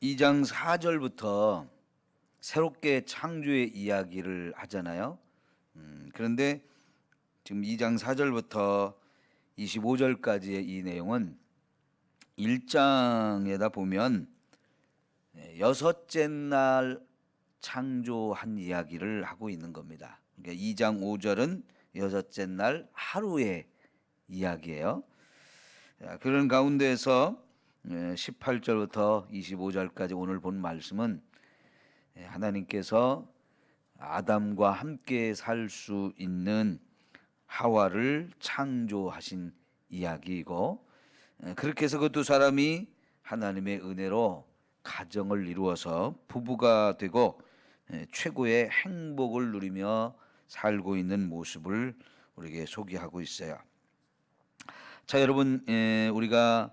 2장 4절부터 새롭게 창조의 이야기를 하잖아요. 그런데 지금 2장 4절부터 25절까지의 이 내용은 1장에다 보면 여섯째 날 창조한 이야기를 하고 있는 겁니다. 그러니까 2장 5절은 여섯째 날 하루의 이야기예요. 그런 가운데에서 18절부터 25절까지 오늘 본 말씀은 하나님께서 아담과 함께 살 수 있는 하와를 창조하신 이야기이고, 그렇게 해서 그 두 사람이 하나님의 은혜로 가정을 이루어서 부부가 되고 최고의 행복을 누리며 살고 있는 모습을 우리에게 소개하고 있어요. 자, 여러분, 우리가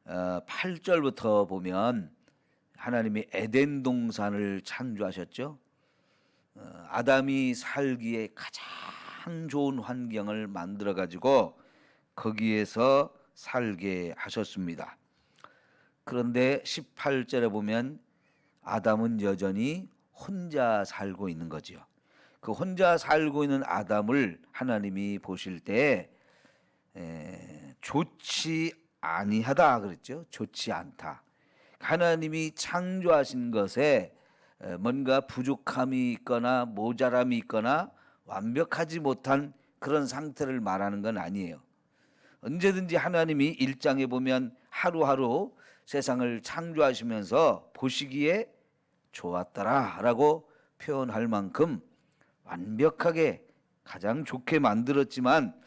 8절부터 보면 하나님이 에덴 동산을 창조하셨죠. 아담이 살기에 가장 좋은 환경을 만들어 가지고 거기에서 살게 하셨습니다. 그런데 18절에 보면 아담은 여전히 혼자 살고 있는 거지요. 그 혼자 살고 있는 아담을 하나님이 보실 때 좋지 아니하다 그랬죠. 좋지 않다. 하나님이 창조하신 것에 뭔가 부족함이 있거나 모자람이 있거나 완벽하지 못한 그런 상태를 말하는 건 아니에요. 언제든지 하나님이 1장에 보면 하루하루 세상을 창조하시면서 보시기에 좋았더라라고 표현할 만큼 완벽하게 가장 좋게 만들었지만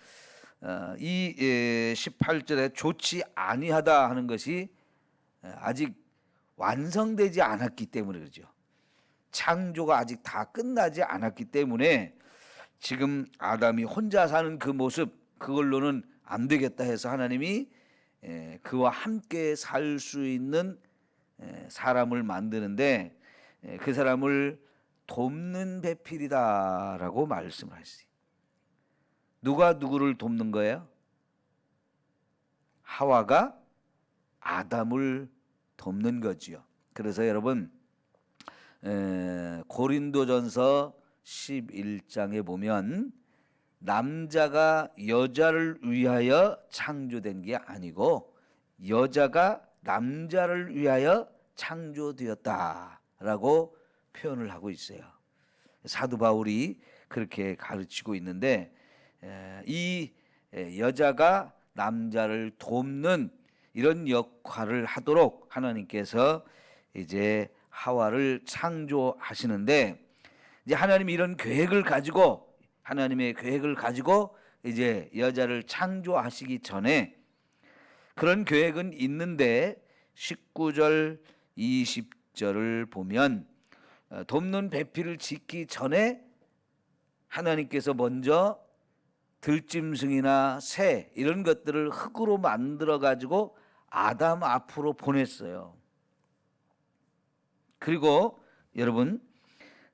이 18절에 좋지 아니하다 하는 것이 아직 완성되지 않았기 때문에 그러죠. 창조가 아직 다 끝나지 않았기 때문에 지금 아담이 혼자 사는 그 모습, 그걸로는 안 되겠다 해서 하나님이 그와 함께 살 수 있는 사람을 만드는데 그 사람을 돕는 배필이다라고 말씀을 하시죠. 누가 누구를 돕는 거예요? 하와가 아담을 돕는 거지요. 그래서 여러분, 고린도전서 11장에 보면 남자가 여자를 위하여 창조된 게 아니고 여자가 남자를 위하여 창조되었다라고 표현을 하고 있어요. 사도 바울이 그렇게 가르치고 있는데 이 여자가 남자를 돕는 이런 역할을 하도록 하나님께서 이제 하와를 창조하시는데, 이제 하나님이 이런 계획을 가지고, 하나님의 계획을 가지고 이제 여자를 창조하시기 전에 그런 계획은 있는데 19절 20절을 보면 돕는 배필을 짓기 전에 하나님께서 먼저 들짐승이나 새 이런 것들을 흙으로 만들어 가지고 아담 앞으로 보냈어요. 그리고 여러분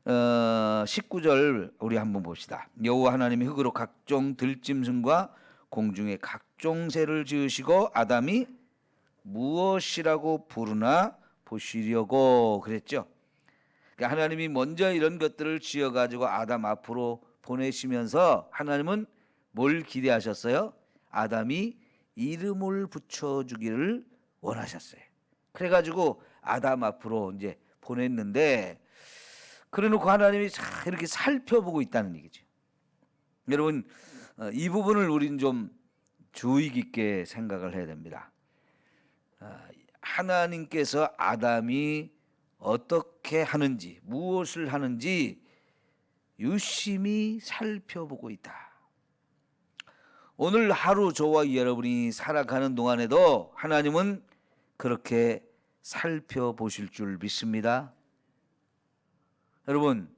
19절 우리 한번 봅시다. 여호와 하나님이 흙으로 각종 들짐승과 공중의 각종 새를 지으시고 아담이 무엇이라고 부르나 보시려고 그랬죠. 그러니까 하나님이 먼저 이런 것들을 지어가지고 아담 앞으로 보내시면서 하나님은 뭘 기대하셨어요? 아담이 이름을 붙여주기를 원하셨어요. 그래가지고 아담 앞으로 이제 보냈는데, 그래놓고 하나님이 이렇게 살펴보고 있다는 얘기죠. 여러분, 이 부분을 우린 좀 주의 깊게 생각을 해야 됩니다. 하나님께서 아담이 어떻게 하는지, 무엇을 하는지 유심히 살펴보고 있다. 오늘 하루 저와 여러분이 살아가는 동안에도 하나님은 그렇게 살펴보실 줄 믿습니다. 여러분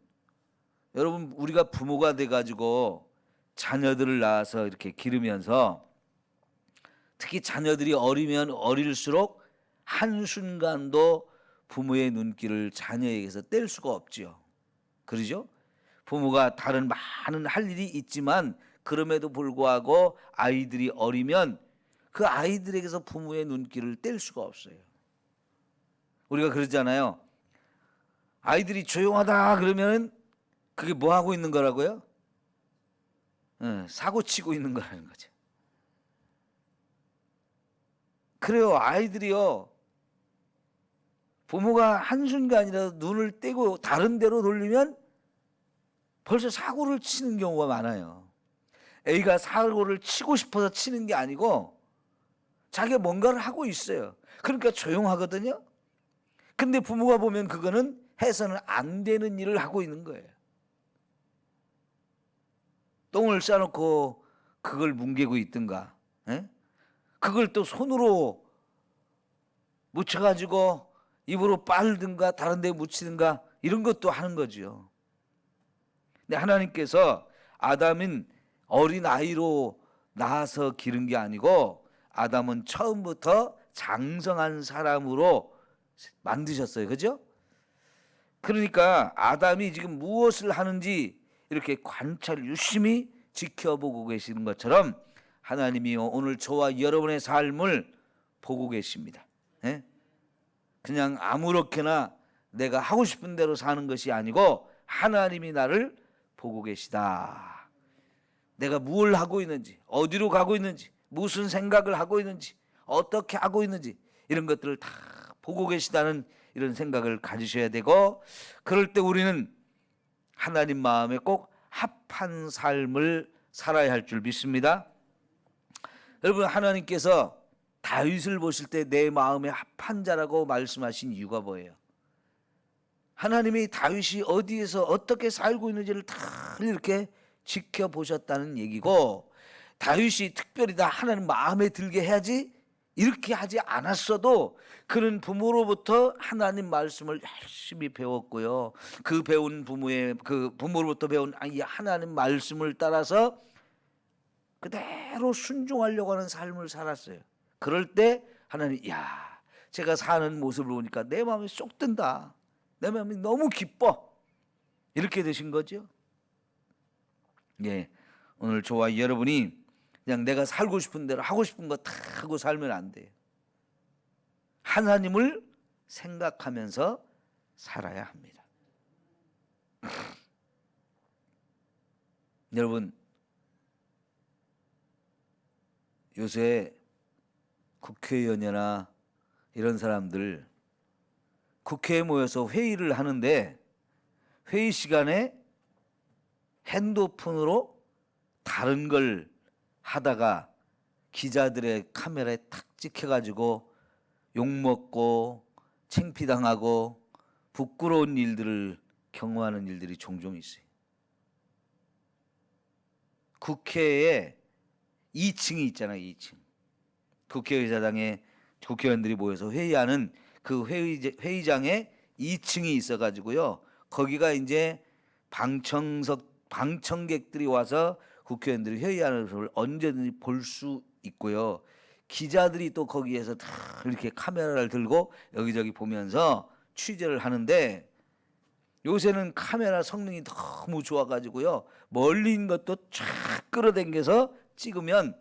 우리가 부모가 돼가지고 자녀들을 낳아서 이렇게 기르면서 특히 자녀들이 어리면 어릴수록 한순간도 부모의 눈길을 자녀에게서 뗄 수가 없지요. 그러죠? 부모가 다른 많은 할 일이 있지만 그럼에도 불구하고 아이들이 어리면 그 아이들에게서 부모의 눈길을 뗄 수가 없어요. 우리가 그러잖아요. 아이들이 조용하다 그러면 그게 뭐 하고 있는 거라고요? 사고 치고 있는 거라는 거죠. 그래요. 아이들이요. 부모가 한순간이라도 눈을 떼고 다른 데로 돌리면 벌써 사고를 치는 경우가 많아요. 애가 사고를 치고 싶어서 치는 게 아니고 자기가 뭔가를 하고 있어요. 그러니까 조용하거든요. 근데 부모가 보면 그거는 해서는 안 되는 일을 하고 있는 거예요. 똥을 싸놓고 그걸 뭉개고 있든가, 그걸 또 손으로 묻혀가지고 입으로 빨든가 다른 데 묻히든가 이런 것도 하는 거죠. 근데 하나님께서 아담은 어린 아이로 낳아서 기른 게 아니고 아담은 처음부터 장성한 사람으로 만드셨어요. 그죠? 그러니까 아담이 지금 무엇을 하는지 이렇게 관찰 유심히 지켜보고 계시는 것처럼 하나님이 오늘 저와 여러분의 삶을 보고 계십니다. 그냥 아무렇게나 내가 하고 싶은 대로 사는 것이 아니고 하나님이 나를 보고 계시다. 내가 뭘 하고 있는지, 어디로 가고 있는지, 무슨 생각을 하고 있는지, 어떻게 하고 있는지 이런 것들을 다 보고 계시다는 이런 생각을 가지셔야 되고, 그럴 때 우리는 하나님 마음에 꼭 합한 삶을 살아야 할 줄 믿습니다. 여러분, 하나님께서 다윗을 보실 때 내 마음에 합한 자라고 말씀하신 이유가 뭐예요? 하나님이 다윗이 어디에서 어떻게 살고 있는지를 다 이렇게 지켜보셨다는 얘기고, 다윗이 특별히 다 하나님 마음에 들게 해야지 이렇게 하지 않았어도 그는 부모로부터 하나님 말씀을 열심히 배웠고요. 그 배운 부모로부터 배운 이 하나님 말씀을 따라서 그대로 순종하려고 하는 삶을 살았어요. 그럴 때 하나님, 제가 사는 모습을 보니까 내 마음이 쏙 든다. 내 마음이 너무 기뻐. 이렇게 되신 거죠. 오늘 저와 여러분이 그냥 내가 살고 싶은 대로 하고 싶은 거 다 하고 살면 안 돼요. 하나님을 생각하면서 살아야 합니다. 여러분, 요새 국회의원이나 이런 사람들 국회에 모여서 회의를 하는데 회의 시간에 핸드폰으로 다른 걸 하다가 기자들의 카메라에 탁 찍혀가지고 욕먹고 창피당하고 부끄러운 일들을 경험하는 일들이 종종 있어요. 국회에 2층이 있잖아요. 2층. 국회의사당에 국회의원들이 모여서 회의하는 그 회의장에 2층이 있어가지고요. 거기가 이제 방청객들이 와서 국회의원들이 회의하는 것을 언제든지 볼 수 있고요. 기자들이 또 거기에서 다 이렇게 카메라를 들고 여기저기 보면서 취재를 하는데, 요새는 카메라 성능이 너무 좋아가지고요. 멀리 있는 것도 쫙 끌어당겨서 찍으면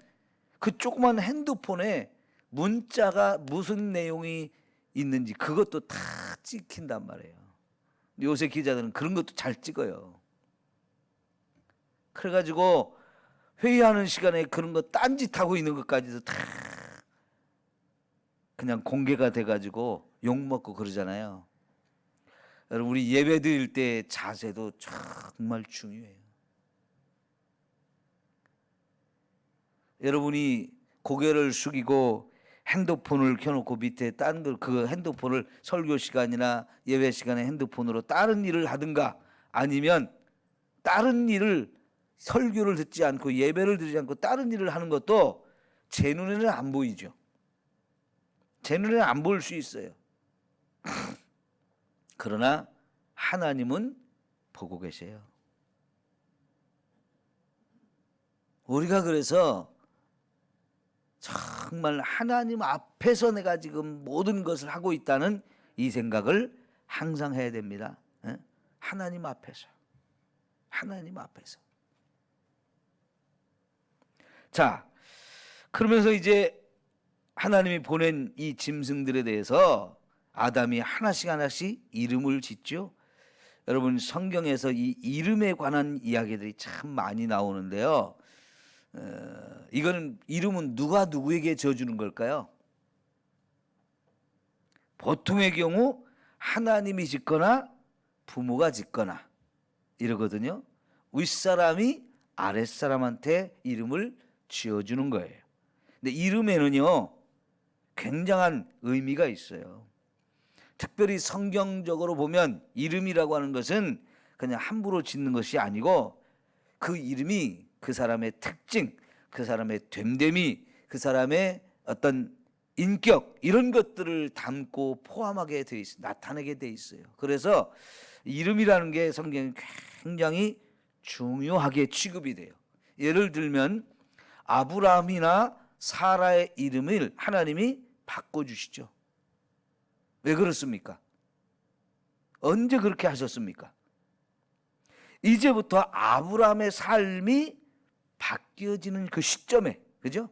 그 조그만 핸드폰에 문자가 무슨 내용이 있는지 그것도 다 찍힌단 말이에요. 요새 기자들은 그런 것도 잘 찍어요. 그래가지고 회의하는 시간에 그런 거 딴짓하고 있는 것까지도 다 그냥 공개가 돼가지고 욕먹고 그러잖아요. 여러분, 우리 예배 드릴 때 자세도 정말 중요해요. 여러분이 고개를 숙이고 핸드폰을 켜놓고 밑에 그 핸드폰을 설교 시간이나 예배 시간에 핸드폰으로 다른 일을 하든가, 아니면 다른 일을 설교를 듣지 않고 예배를 드리지 않고 다른 일을 하는 것도 제 눈에는 안 보이죠. 제 눈에는 안 보일 수 있어요. 그러나 하나님은 보고 계세요. 우리가 그래서 정말 하나님 앞에서 내가 지금 모든 것을 하고 있다는 이 생각을 항상 해야 됩니다. 하나님 앞에서. 하나님 앞에서. 자, 그러면서 이제 하나님이 보낸 이 짐승들에 대해서 아담이 하나씩 하나씩 이름을 짓죠. 여러분 성경에서 이 이름에 관한 이야기들이 참 많이 나오는데요. 이거는 이름은 누가 누구에게 지어주는 걸까요? 보통의 경우 하나님이 짓거나 부모가 짓거나 이러거든요. 윗사람이 아랫사람한테 이름을 지어주는 거예요. 근데 이름에는요 굉장한 의미가 있어요. 특별히 성경적으로 보면 이름이라고 하는 것은 그냥 함부로 짓는 것이 아니고 그 이름이 그 사람의 특징, 그 사람의 됨됨이, 그 사람의 어떤 인격 이런 것들을 담고 포함하게 돼 있어요. 나타내게 돼 있어요. 그래서 이름이라는 게 성경에 굉장히 중요하게 취급이 돼요. 예를 들면 아브라함이나 사라의 이름을 하나님이 바꿔주시죠. 왜 그렇습니까? 언제 그렇게 하셨습니까? 이제부터 아브라함의 삶이 바뀌어지는 그 시점에, 그죠?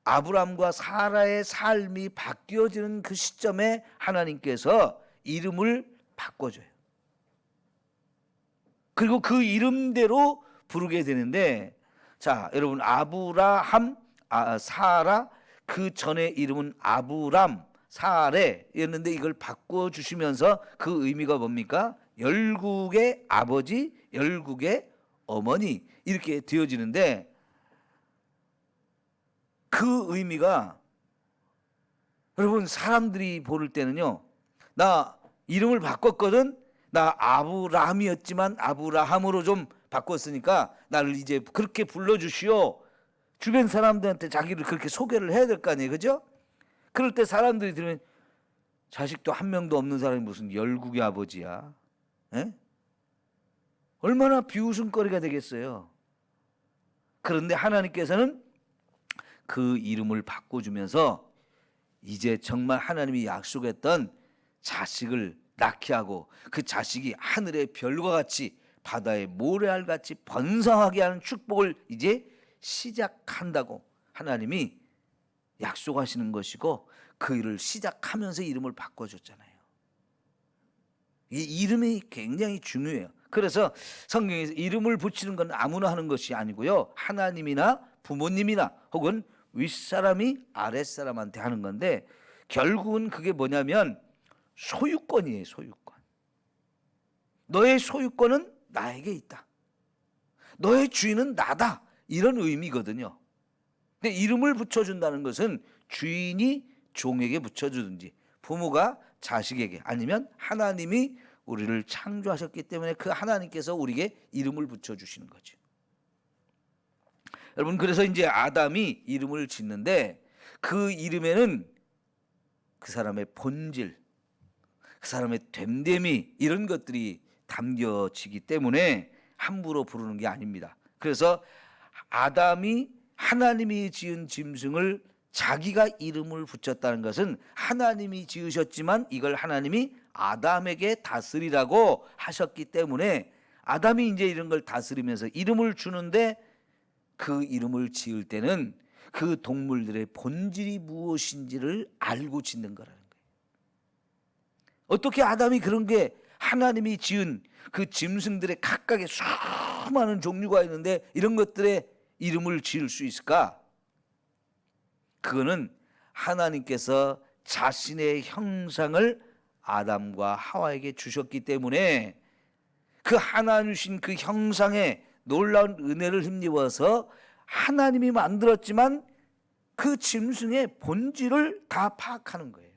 아브라함과 사라의 삶이 바뀌어지는 그 시점에 하나님께서 이름을 바꿔줘요. 그리고 그 이름대로 부르게 되는데, 자, 여러분 아브라함, 사라, 그 전의 이름은 아브람, 사레였는데 이걸 바꿔주시면서 그 의미가 뭡니까? 열국의 아버지, 열국의 어머니 이렇게 되어지는데 그 의미가 여러분 사람들이 볼 때는요, 나 이름을 바꿨거든, 나 아브라함이었지만 아브라함으로 좀 바꿨으니까 나를 이제 그렇게 불러주시오. 주변 사람들한테 자기를 그렇게 소개를 해야 될 거 아니에요, 그죠? 그럴 때 사람들이 들으면 자식도 한 명도 없는 사람이 무슨 열국의 아버지야? 에? 얼마나 비웃음거리가 되겠어요. 그런데 하나님께서는 그 이름을 바꿔주면서 이제 정말 하나님이 약속했던 자식을 낳게 하고 그 자식이 하늘의 별과 같이 바다의 모래알 같이 번성하게 하는 축복을 이제 시작한다고 하나님이 약속하시는 것이고 그 일을 시작하면서 이름을 바꿔줬잖아요. 이 이름이 굉장히 중요해요. 그래서 성경에서 이름을 붙이는 건 아무나 하는 것이 아니고요, 하나님이나 부모님이나 혹은 윗사람이 아랫사람한테 하는 건데 결국은 그게 뭐냐면 소유권이에요. 소유권. 너의 소유권은 나에게 있다. 너의 주인은 나다. 이런 의미거든요. 근데 이름을 붙여준다는 것은 주인이 종에게 붙여주든지 부모가 자식에게 아니면 하나님이 우리를 창조하셨기 때문에 그 하나님께서 우리에게 이름을 붙여주시는 거죠. 여러분 그래서 이제 아담이 이름을 짓는데 그 이름에는 그 사람의 본질, 그 사람의 됨됨이 이런 것들이 담겨지기 때문에 함부로 부르는 게 아닙니다. 그래서 아담이 하나님이 지은 짐승을 자기가 이름을 붙였다는 것은 하나님이 지으셨지만 이걸 하나님이 아담에게 다스리라고 하셨기 때문에 아담이 이제 이런 걸 다스리면서 이름을 주는데 그 이름을 지을 때는 그 동물들의 본질이 무엇인지를 알고 짓는 거라는 거예요. 어떻게 아담이 그런 게 하나님이 지은 그 짐승들의 각각의 수많은 종류가 있는데 이런 것들의 이름을 지을 수 있을까? 그거는 하나님께서 자신의 형상을 아담과 하와에게 주셨기 때문에 그 하나님 주신 그 형상에 놀라운 은혜를 힘입어서 하나님이 만들었지만 그 짐승의 본질을 다 파악하는 거예요.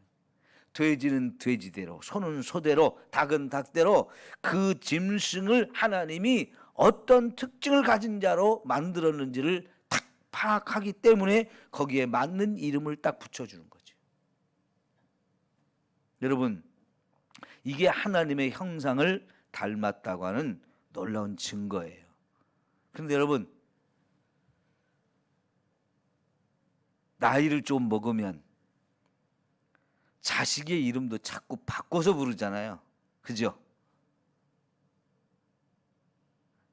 돼지는 돼지대로, 소는 소대로, 닭은 닭대로 그 짐승을 하나님이 어떤 특징을 가진 자로 만들었는지를 딱 파악하기 때문에 거기에 맞는 이름을 딱 붙여주는 거죠. 여러분, 이게 하나님의 형상을 닮았다고 하는 놀라운 증거예요. 그런데 여러분, 나이를 좀 먹으면 자식의 이름도 자꾸 바꿔서 부르잖아요. 그죠?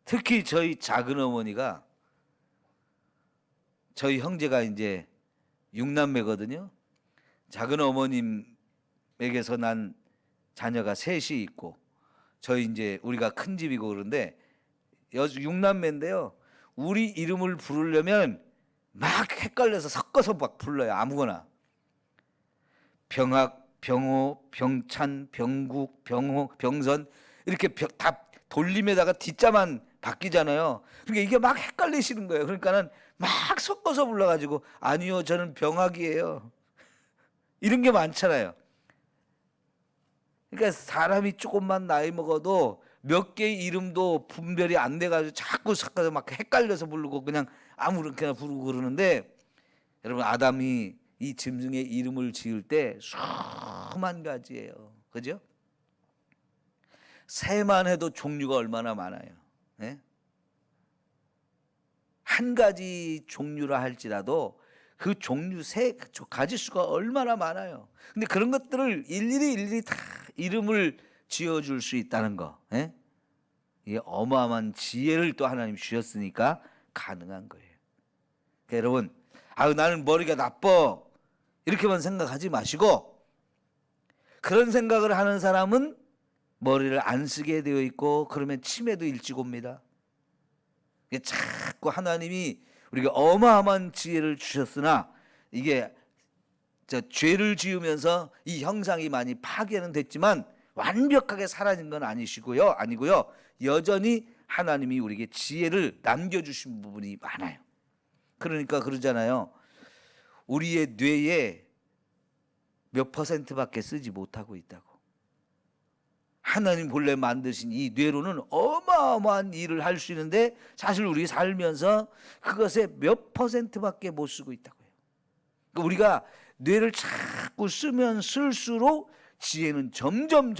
특히 저희 작은 어머니가, 저희 형제가 이제 6남매거든요. 작은 어머님의 아담에게서 난 자녀가 셋이 있고, 저희 이제 우리가 큰 집이고 그런데 육남매인데요. 우리 이름을 부르려면 막 헷갈려서 섞어서 막 불러요. 아무거나. 병학, 병호, 병찬, 병국, 병호, 병선 이렇게 다 돌림에다가 뒷자만 바뀌잖아요. 그러니까 이게 막 헷갈리시는 거예요. 그러니까는 막 섞어서 불러가지고 아니요 저는 병학이에요. 이런 게 많잖아요. 그러니까 사람이 조금만 나이 먹어도 몇 개의 이름도 분별이 안 돼가지고 자꾸 섞어서 막 헷갈려서 부르고 그냥 아무렇게나 부르고 그러는데, 여러분 아담이 이 짐승의 이름을 지을 때 수만 가지예요. 그죠? 새만 해도 종류가 얼마나 많아요. 네? 한 가지 종류라 할지라도 그 종류 세 가지수가 얼마나 많아요. 근데 그런 것들을 일일이 다 이름을 지어줄 수 있다는 거, 예? 이게 어마어마한 지혜를 또 하나님 주셨으니까 가능한 거예요. 그러니까 여러분, 나는 머리가 나빠 이렇게만 생각하지 마시고, 그런 생각을 하는 사람은 머리를 안 쓰게 되어 있고 그러면 치매도 일찍 옵니다. 자꾸 하나님이 우리가 어마어마한 지혜를 주셨으나 이게 죄를 지으면서 이 형상이 많이 파괴는 됐지만 완벽하게 사라진 건 아니고요. 여전히 하나님이 우리에게 지혜를 남겨주신 부분이 많아요. 그러니까 그러잖아요. 우리의 뇌에 몇 %밖에 쓰지 못하고 있다고. 하나님 본래 만드신 이 뇌로는 어마어마한 일을 할 수 있는데 사실 우리 살면서 그것의 몇 %밖에 못 쓰고 있다고요. 그러니까 우리가 뇌를 자꾸 쓰면 쓸수록 지혜는 점점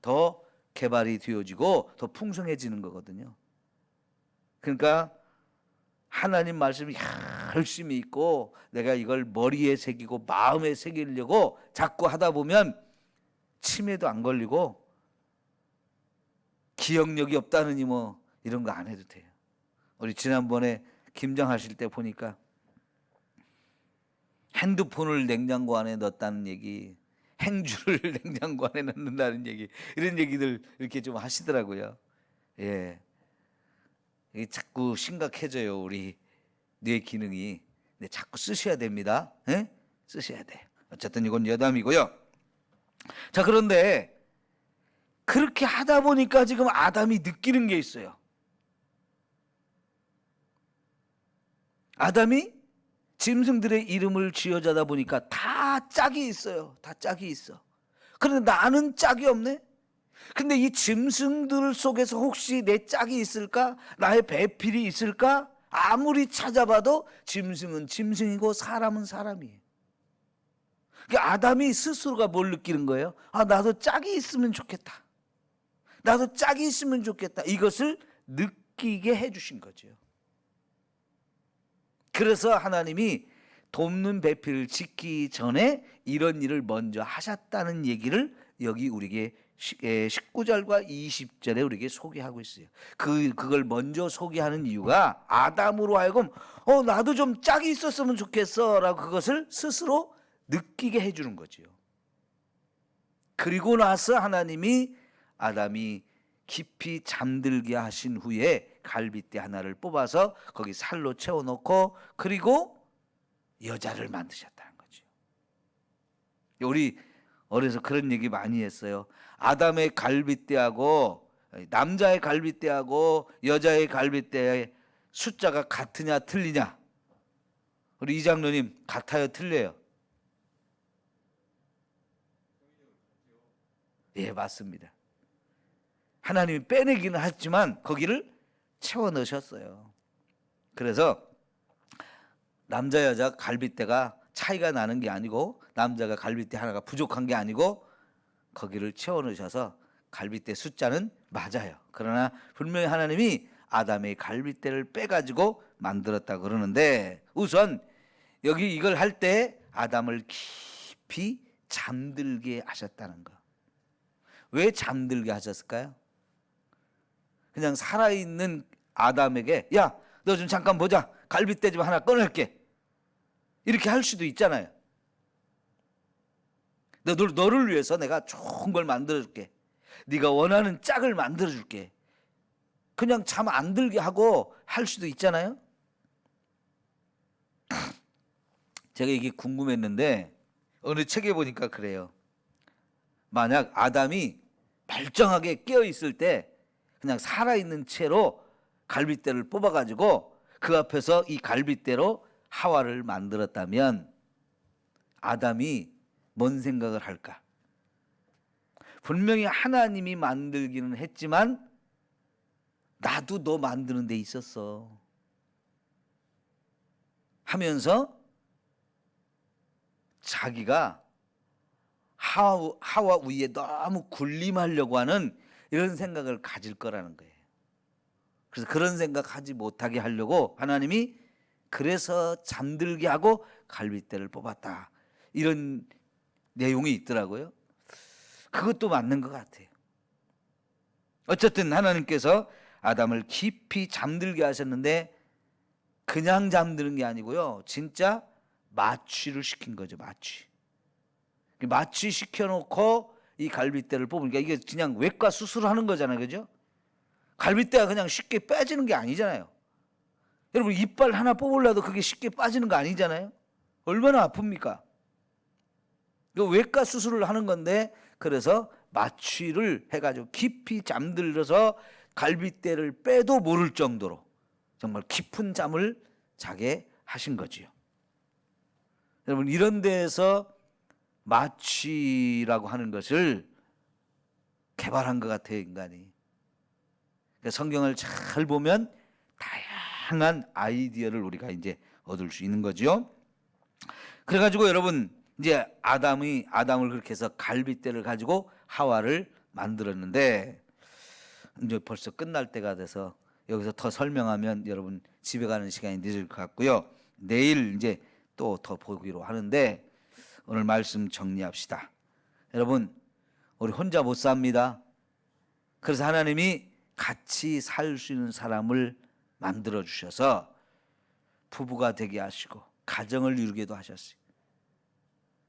더 개발이 되어지고 더 풍성해지는 거거든요. 그러니까 하나님 말씀이 열심히 있고 내가 이걸 머리에 새기고 마음에 새기려고 자꾸 하다 보면 치매도 안 걸리고 기억력이 없다느니 뭐 이런 거 안 해도 돼요. 우리 지난번에 김장하실 때 보니까 핸드폰을 냉장고 안에 넣었다는 얘기, 행주를 냉장고 안에 넣는다는 얘기, 이런 얘기들 이렇게 좀 하시더라고요. 예, 이게 자꾸 심각해져요. 우리 뇌 기능이. 근데 자꾸 쓰셔야 됩니다. 예? 쓰셔야 돼. 어쨌든 이건 여담이고요. 자, 그런데 그렇게 하다 보니까 지금 아담이 느끼는 게 있어요. 아담이 짐승들의 이름을 지어자다 보니까 다 짝이 있어요. 다 짝이 있어. 그런데 나는 짝이 없네. 근데 이 짐승들 속에서 혹시 내 짝이 있을까? 나의 배필이 있을까? 아무리 찾아봐도 짐승은 짐승이고 사람은 사람이에요. 그러니까 아담이 스스로가 뭘 느끼는 거예요? 나도 짝이 있으면 좋겠다. 나도 짝이 있으면 좋겠다. 이것을 느끼게 해주신 거죠. 그래서 하나님이 돕는 배필을 짓기 전에 이런 일을 먼저 하셨다는 얘기를 여기 우리에게 19절과 20절에 우리에게 소개하고 있어요. 그걸 먼저 소개하는 이유가 아담으로 하여금 나도 좀 짝이 있었으면 좋겠어 라고 그것을 스스로 느끼게 해주는 거죠. 그리고 나서 하나님이 아담이 깊이 잠들게 하신 후에 갈빗대 하나를 뽑아서 거기 살로 채워놓고 그리고 여자를 만드셨다는 거죠. 우리 어려서 그런 얘기 많이 했어요. 아담의 갈빗대하고 남자의 갈빗대하고 여자의 갈빗대의 숫자가 같으냐 틀리냐? 우리 이장로님 같아요 틀려요? 예, 맞습니다. 하나님이 빼내기는 하지만 거기를 채워 넣으셨어요. 그래서 남자 여자 갈빗대가 차이가 나는 게 아니고 남자가 갈빗대 하나가 부족한 게 아니고 거기를 채워 넣으셔서 갈빗대 숫자는 맞아요. 그러나 분명히 하나님이 아담의 갈빗대를 빼가지고 만들었다 그러는데, 우선 여기 이걸 할 때 아담을 깊이 잠들게 하셨다는 거. 왜 잠들게 하셨을까요? 그냥 살아있는 아담에게 야, 너 좀 잠깐 보자. 갈빗대 좀 하나 꺼낼게. 이렇게 할 수도 있잖아요. 너를 위해서 내가 좋은 걸 만들어줄게. 네가 원하는 짝을 만들어줄게. 그냥 잠 안 들게 하고 할 수도 있잖아요. 제가 이게 궁금했는데 어느 책에 보니까 그래요. 만약 아담이 멀쩡하게 깨어 있을 때 그냥 살아있는 채로 갈빗대를 뽑아가지고 그 앞에서 이 갈빗대로 하와를 만들었다면 아담이 뭔 생각을 할까? 분명히 하나님이 만들기는 했지만 나도 너 만드는 데 있었어 하면서 자기가 하와 위에 너무 군림하려고 하는 이런 생각을 가질 거라는 거예요. 그래서 그런 생각하지 못하게 하려고 하나님이 그래서 잠들게 하고 갈빗대를 뽑았다. 이런 내용이 있더라고요. 그것도 맞는 것 같아요. 어쨌든 하나님께서 아담을 깊이 잠들게 하셨는데 그냥 잠드는 게 아니고요. 진짜 마취를 시킨 거죠. 마취 시켜놓고 이 갈빗대를 뽑으니까 이게 그냥 외과 수술하는 거잖아요. 그죠? 갈빗대가 그냥 쉽게 빼지는 게 아니잖아요. 여러분 이빨 하나 뽑으려도 그게 쉽게 빠지는 거 아니잖아요. 얼마나 아픕니까? 이거 외과 수술을 하는 건데 그래서 마취를 해가지고 깊이 잠들어서 갈빗대를 빼도 모를 정도로 정말 깊은 잠을 자게 하신 거지요. 여러분 이런 데에서 마취라고 하는 것을 개발한 것 같아요, 인간이. 성경을 잘 보면 다양한 아이디어를 우리가 이제 얻을 수 있는 거죠. 그래가지고 여러분 이제 아담을 그렇게 해서 갈빗대를 가지고 하와를 만들었는데 이제 벌써 끝날 때가 돼서 여기서 더 설명하면 여러분 집에 가는 시간이 늦을 것 같고요. 내일 이제 또 더 보기로 하는데 오늘 말씀 정리합시다. 여러분 우리 혼자 못 삽니다. 그래서 하나님이 같이 살 수 있는 사람을 만들어 주셔서 부부가 되게 하시고 가정을 이루게도 하셨어요.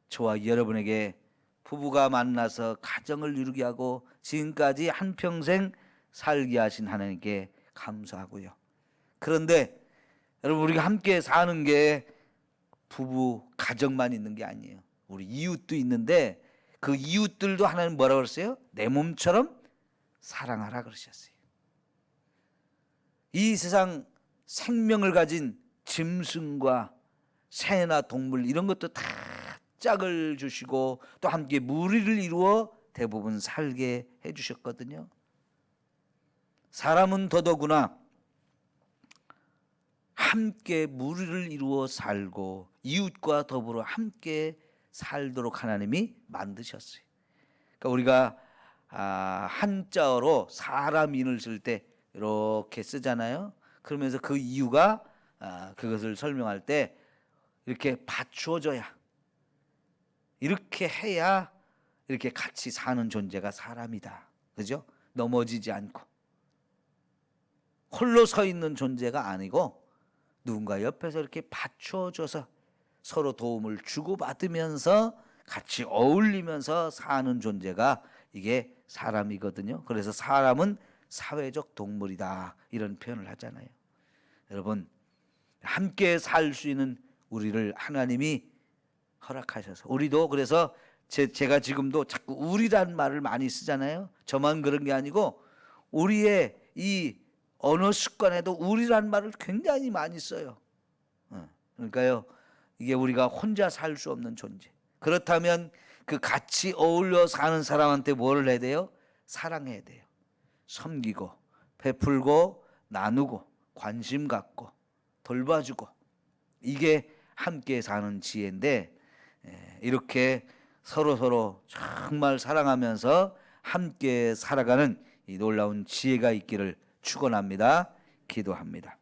저와 여러분에게 부부가 만나서 가정을 이루게 하고 지금까지 한평생 살게 하신 하나님께 감사하고요. 그런데 여러분 우리가 함께 사는 게 부부 가정만 있는 게 아니에요. 우리 이웃도 있는데 그 이웃들도 하나님 뭐라고 그랬어요? 내 몸처럼 사랑하라 그러셨어요. 이 세상 생명을 가진 짐승과 새나 동물 이런 것도 다 짝을 주시고 또 함께 무리를 이루어 대부분 살게 해주셨거든요. 사람은 더더구나 함께 무리를 이루어 살고 이웃과 더불어 함께 살도록 하나님이 만드셨어요. 그러니까 우리가 한자어로 사람인을 쓸 때 이렇게 쓰잖아요. 그러면서 그 이유가 그것을 설명할 때 이렇게 받쳐줘야 이렇게 해야 이렇게 같이 사는 존재가 사람이다. 그죠? 넘어지지 않고 홀로 서 있는 존재가 아니고 누군가 옆에서 이렇게 받쳐줘서 서로 도움을 주고받으면서 같이 어울리면서 사는 존재가 이게 사람이거든요. 그래서 사람은 사회적 동물이다 이런 표현을 하잖아요. 여러분 함께 살 수 있는 우리를 하나님이 허락하셔서 우리도 그래서 제가 지금도 자꾸 우리란 말을 많이 쓰잖아요. 저만 그런 게 아니고 우리의 이 언어 습관에도 우리란 말을 굉장히 많이 써요. 그러니까요 이게 우리가 혼자 살 수 없는 존재. 그렇다면 그 같이 어울려 사는 사람한테 뭐를 해야 돼요? 사랑해야 돼요. 섬기고 베풀고 나누고 관심 갖고 돌봐주고 이게 함께 사는 지혜인데 이렇게 서로 정말 사랑하면서 함께 살아가는 이 놀라운 지혜가 있기를 축원합니다. 기도합니다.